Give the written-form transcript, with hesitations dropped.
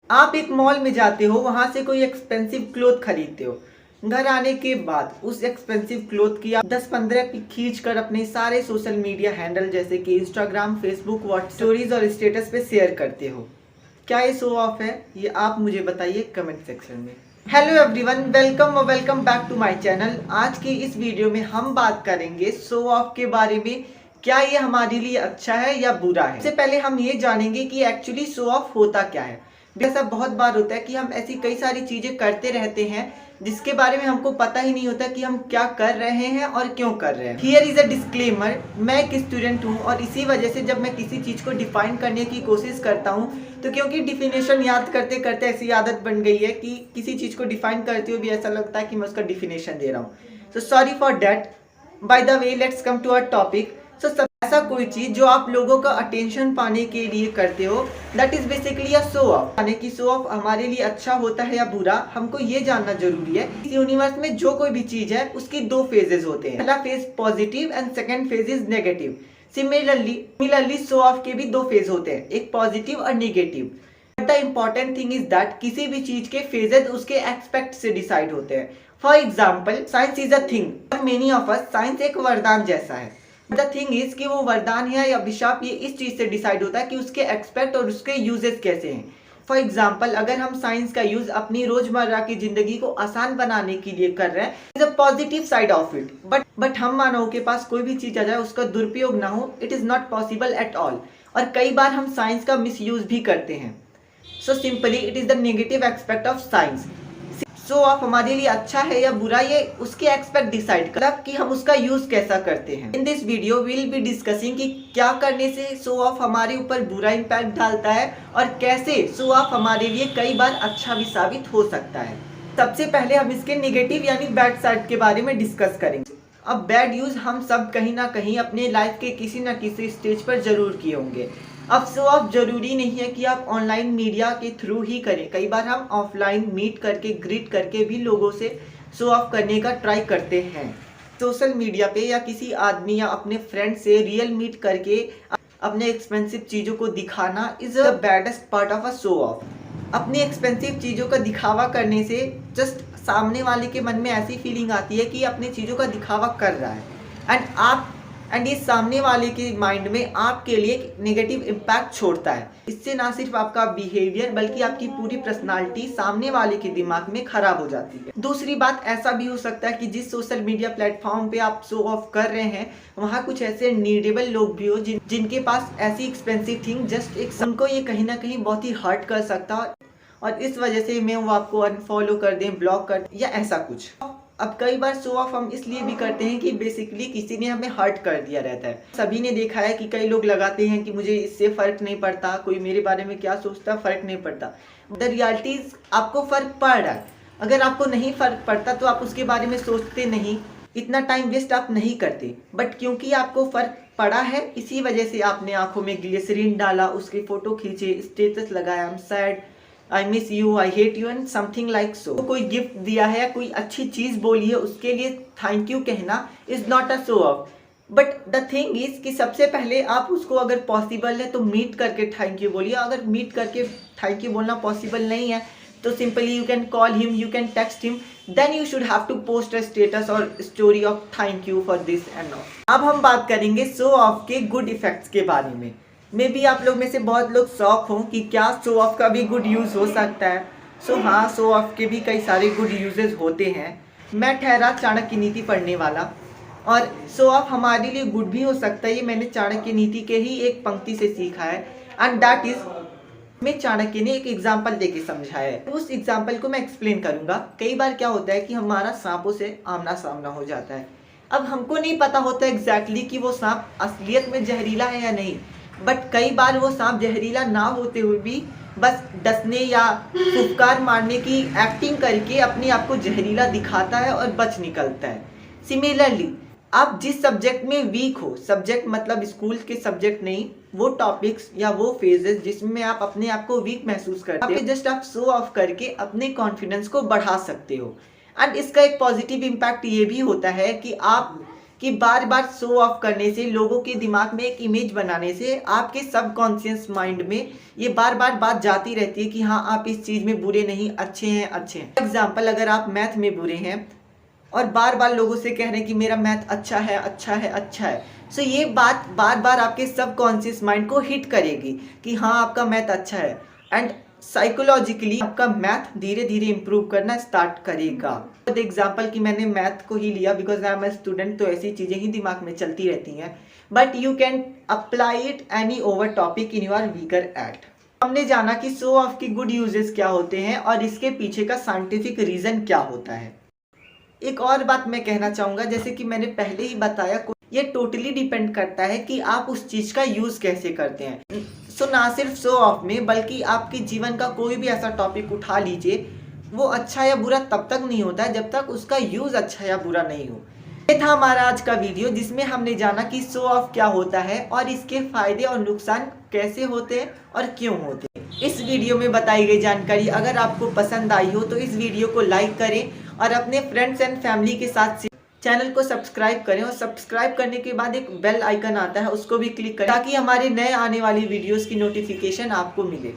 आप एक मॉल में जाते हो, वहां से कोई एक्सपेंसिव क्लोथ खरीदते हो। घर आने के बाद उस एक्सपेंसिव क्लोथ की आप 10-15 पिक खींच कर अपने सारे सोशल मीडिया हैंडल जैसे कि इंस्टाग्राम, फेसबुक, व्हाट्सएप स्टोरीज और स्टेटस पे शेयर करते हो। क्या ये शो ऑफ है? ये आप मुझे बताइए कमेंट सेक्शन में। Hello everyone, welcome back to my channel. आज की इस वीडियो में हम बात करेंगे शो ऑफ के बारे में। क्या ये हमारे लिए अच्छा है या बुरा है? सबसे पहले हम ये जानेंगे कि एक्चुअली शो ऑफ होता क्या है। ऐसा बहुत बार होता है कि हम ऐसी कई सारी चीजें करते रहते हैं जिसके बारे में हमको पता ही नहीं होता कि हम क्या कर रहे हैं और क्यों कर रहे हैं। हियर इज अ डिस्क्लेमर, मैं एक स्टूडेंट हूँ और इसी वजह से जब मैं किसी चीज को डिफाइन करने की कोशिश करता हूँ तो क्योंकि डिफिनेशन याद करते करते ऐसी आदत बन गई है कि किसी चीज को डिफाइन करते हुए भी ऐसा लगता है कि मैं उसका डिफिनेशन दे रहा हूँ। So sorry for that. By the way, let's come to our topic. So ऐसा कोई चीज जो आप लोगों का अटेंशन पाने के लिए करते हो, that is basically a show off. यानी कि शो ऑफ हमारे लिए अच्छा होता है या बुरा, हमको ये जानना जरूरी है। इस यूनिवर्स में जो कोई भी चीज है उसकी दो फेजेस होते हैं। पहला phase positive and second phase is negative. Similarly show off के भी दो फेज होते हैं, एक पॉजिटिव और negative. The important thing is that किसी भी चीज के फेजेस उसके एक्सपेक्ट से डिसाइड होते हैं। For example, science is a thing, for many of us science एक वरदान जैसा है। द थिंग इज कि वो वरदान है या अभिशाप, ये इस चीज से डिसाइड होता है कि उसके एक्सपेक्ट और उसके यूजेस कैसे हैं। फॉर एग्जाम्पल, अगर हम साइंस का यूज अपनी रोजमर्रा की जिंदगी को आसान बनाने के लिए कर रहे हैं, is a positive side of it. But हम मानव के पास कोई भी चीज आ जाए उसका दुरुपयोग ना हो, it is not possible at all. और कई बार हम साइंस का मिस यूज भी करते हैं। So simply it is the negative expect of science. Show off हमारे लिए अच्छा है या बुरा, ये उसके एक्सपेक्ट डिसाइड कर कि हम उसका यूज कैसा करते हैं। In this video we will be discussing कि क्या करने से शो ऑफ हमारे ऊपर बुरा इंपैक्ट डालता है और कैसे शो ऑफ हमारे लिए कई बार अच्छा भी साबित हो सकता है। सबसे पहले हम इसके नेगेटिव यानी बैड साइड के बारे में डिस्कस करेंगे। अब बैड यूज हम सब कहीं ना कहीं अपने लाइफ के किसी ना किसी स्टेज पर जरूर किए होंगे। अब शो ऑफ जरूरी नहीं है कि आप ऑनलाइन मीडिया के थ्रू ही करें, कई बार हम ऑफलाइन मीट करके ग्रीट करके भी लोगों से शो ऑफ करने का ट्राई करते हैं। सोशल मीडिया पे या किसी आदमी या अपने फ्रेंड से रियल मीट करके अपने एक्सपेंसिव चीज़ों को दिखाना is the baddest part of a show off. अपनी एक्सपेंसिव चीज़ों का दिखावा करने से जस्ट सामने वाले के मन में ऐसी फीलिंग आती है कि अपनी चीज़ों का दिखावा कर रहा है एंड ये सामने वाले के माइंड में आपके लिए नेगेटिव इम्पैक्ट छोड़ता है। इससे ना सिर्फ आपका बिहेवियर बल्कि आपकी पूरी पर्सनालिटी सामने वाले के दिमाग में खराब हो जाती है। दूसरी बात, ऐसा भी हो सकता है कि जिस सोशल मीडिया प्लेटफॉर्म पे आप शो ऑफ कर रहे हैं वहाँ कुछ ऐसे नीडेबल लोग भी हो जिनके पास ऐसी एक्सपेंसिव थिंग जस्ट एक उनको ये कहीं ना कहीं बहुत ही हर्ट कर सकता है और इस वजह से मैं वो आपको अनफॉलो कर दें, ब्लॉक कर दें या ऐसा कुछ। अब कई बार शो ऑफ हम इसलिए भी करते हैं कि बेसिकली किसी ने हमें हर्ट कर दिया रहता है। सभी ने देखा है कि कई लोग लगाते हैं कि मुझे इससे फर्क नहीं पड़ता, कोई मेरे बारे में क्या सोचता फर्क नहीं पड़ता। द रियलिटी इज आपको फर्क पड़ रहा है। अगर आपको नहीं फर्क पड़ता तो आप उसके बारे में सोचते नहीं, इतना टाइम वेस्ट आप नहीं करते। बट क्योंकि आपको फर्क पड़ा है इसी वजह से आपने आंखों में ग्लिसरीन डाला, उसकी फोटो खींचे, स्टेटस लगाया, I am sad, I miss you, I hate you and something like so. कोई गिफ्ट दिया है या कोई अच्छी चीज बोली है उसके लिए थैंक यू कहना is not a show off. But the thing is कि सबसे पहले आप उसको अगर पॉसिबल है तो मीट करके थैंक यू बोलिए। अगर मीट करके थैंक यू बोलना पॉसिबल नहीं है तो simply you can call him, you can text him, then you should have to post a status or story of thank you for this and all. अब हम बात करेंगे शो ऑफ के good effects के बारे में। मे बी आप लोग में से बहुत लोग शौक हों कि क्या शो ऑफ का भी गुड यूज़ हो सकता है। हाँ, शो ऑफ के भी कई सारे गुड यूजेस होते हैं। मैं ठहरा चाणक्य नीति पढ़ने वाला और शो ऑफ हमारे लिए गुड भी हो सकता है। ये मैंने चाणक्य नीति के ही एक पंक्ति से सीखा है एंड दैट इज, में चाणक्य ने एक एग्जाम्पल देके समझाया है। उस एग्जाम्पल को मैं एक्सप्लेन करूंगा। कई बार क्या होता है कि हमारा सांपों से आमना सामना हो जाता है। अब हमको नहीं पता होता एग्जैक्टली कि वो सांप असलियत में जहरीला है या नहीं, बट कई बार वो सांप जहरीला ना होते हुए भी बस डसने या फुफकार मारने की एक्टिंग करके अपने आप को जहरीला दिखाता है और बच निकलता है। सिमिलरली आप जिस सब्जेक्ट में वीक हो, सब्जेक्ट मतलब स्कूल के सब्जेक्ट नहीं, वो टॉपिक्स या वो फेजेस जिसमें आप अपने आप को वीक महसूस करते हो, जस्ट आप शो ऑफ करके अपने कॉन्फिडेंस को बढ़ा सकते हो। एंड इसका एक पॉजिटिव इम्पैक्ट ये भी होता है कि आप कि बार बार शो ऑफ करने से, लोगों के दिमाग में एक इमेज बनाने से आपके सबकॉन्शियस माइंड में ये बार बार बात जाती रहती है कि हाँ आप इस चीज़ में बुरे नहीं, अच्छे हैं अच्छे हैं। एग्जाम्पल, अगर आप मैथ में बुरे हैं और बार बार लोगों से कह रहे हैं कि मेरा मैथ अच्छा है अच्छा है अच्छा है, सो ये बात बार बार आपके सबकॉन्शियस माइंड को हिट करेगी कि हाँ आपका मैथ अच्छा है, एंड साइकोलॉजिकली आपका मैथ धीरे धीरे इंप्रूव करना स्टार्ट करेगा। एग्जाम्पल कि मैंने मैथ को ही लिया because I am a student, तो ऐसी चीज़ें ही दिमाग में चलती रहती हैं, but you can apply it any over topic in your weaker at. हमने जाना कि शो ऑफ की गुड यूजेस क्या होते हैं और इसके पीछे का साइंटिफिक रीजन क्या होता है। एक और बात मैं कहना चाहूँगा, जैसे कि मैंने पहले ही बताया, ये टोटली डिपेंड करता है कि आप उस चीज़ का यूज़ कैसे करते हैं। सो ना सिर्फ शो ऑफ में, बल्कि आपके जीवन का कोई भी ऐसा टॉपिक उठा लीजिए, वो अच्छा या बुरा तब तक नहीं होता है जब तक उसका यूज़ अच्छा या बुरा नहीं हो। ये था हमारा आज का वीडियो, जिसमें हमने जाना कि शो ऑफ क्या होता है और इसके फायदे और नुकसान कैसे होते हैं और क्यों होते हैं। इस वीडियो में बताई गई जानकारी अगर आपको पसंद आई हो तो इस वीडियो को लाइक करें और अपने फ्रेंड्स एंड फैमिली के साथ चैनल को सब्सक्राइब करें, और सब्सक्राइब करने के बाद एक बेल आइकन आता है उसको भी क्लिक करें ताकि हमारे नए आने वाली वीडियोस की नोटिफिकेशन आपको मिले।